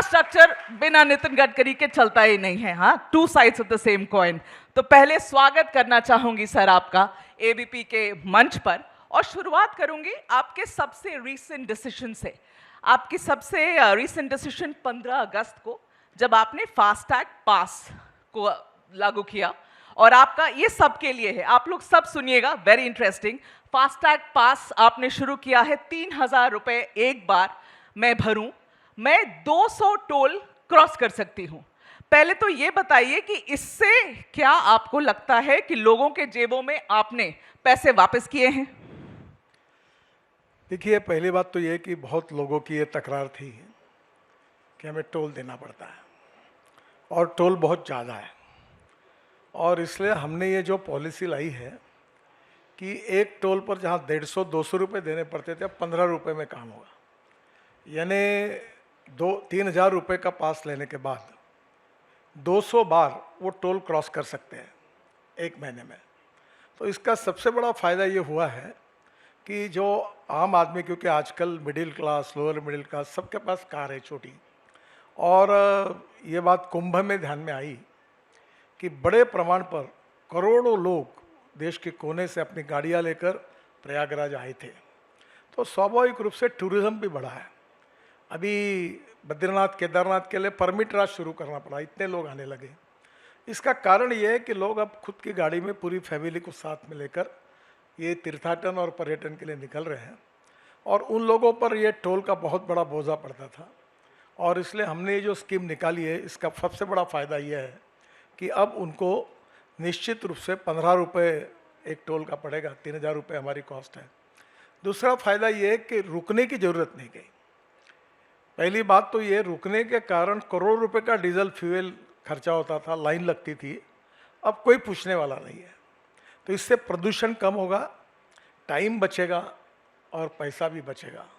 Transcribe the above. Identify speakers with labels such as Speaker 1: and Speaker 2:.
Speaker 1: Infrastructure बिना नितिन गडकरी के चलता ही नहीं है। हाँ, two sides of the same coin. तो पहले स्वागत करना चाहूंगी सर आपका एबीपी के मंच पर, और शुरुआत करूंगी आपके सबसे रीसेंट डिसीजन से। आपकी सबसे रीसेंट डिसीजन 15 अगस्त को, जब आपने फास्टैग पास को लागू किया, और आपका ये सबके लिए है, आप लोग सब सुनिएगा, वेरी इंटरेस्टिंग। फास्टैग पास आपने शुरू किया है, 3,000 रुपए एक बार मैं भरूं, मैं 200 टोल क्रॉस कर सकती हूं। पहले तो ये बताइए कि इससे क्या आपको लगता है कि लोगों के जेबों में आपने पैसे वापस किए हैं?
Speaker 2: देखिए, पहली बात तो ये कि बहुत लोगों की ये तकरार थी कि हमें टोल देना पड़ता है और टोल बहुत ज़्यादा है, और इसलिए हमने ये जो पॉलिसी लाई है कि एक टोल पर जहाँ 150-200 रुपये देने पड़ते थे, अब 15 रुपये में काम होगा। यानी 3,000 रुपये का पास लेने के बाद 200 बार वो टोल क्रॉस कर सकते हैं एक महीने में। तो इसका सबसे बड़ा फ़ायदा ये हुआ है कि जो आम आदमी, क्योंकि आजकल middle class, lower middle class सबके पास कार है छोटी, और ये बात कुंभ में ध्यान में आई कि बड़े प्रमाण पर करोड़ों लोग देश के कोने से अपनी गाड़ियां लेकर प्रयागराज आए थे, तो स्वाभाविक रूप से टूरिज्म भी बढ़ा है। अभी बद्रीनाथ केदारनाथ के लिए परमिट राज शुरू करना पड़ा, इतने लोग आने लगे। इसका कारण ये है कि लोग अब खुद की गाड़ी में पूरी फैमिली को साथ में लेकर ये तीर्थाटन और पर्यटन के लिए निकल रहे हैं, और उन लोगों पर ये टोल का बहुत बड़ा बोझा पड़ता था। और इसलिए हमने ये जो स्कीम निकाली है, इसका सबसे बड़ा फ़ायदा ये है कि अब उनको निश्चित रूप से 15 रुपये एक टोल का पड़ेगा, 3,000 रुपये हमारी कॉस्ट है। दूसरा फ़ायदा ये है कि रुकने की ज़रूरत नहीं गई। पहली बात तो ये, रुकने के कारण करोड़ रुपए का डीजल फ्यूल खर्चा होता था, लाइन लगती थी, अब कोई पूछने वाला नहीं है। तो इससे प्रदूषण कम होगा, टाइम बचेगा और पैसा भी बचेगा।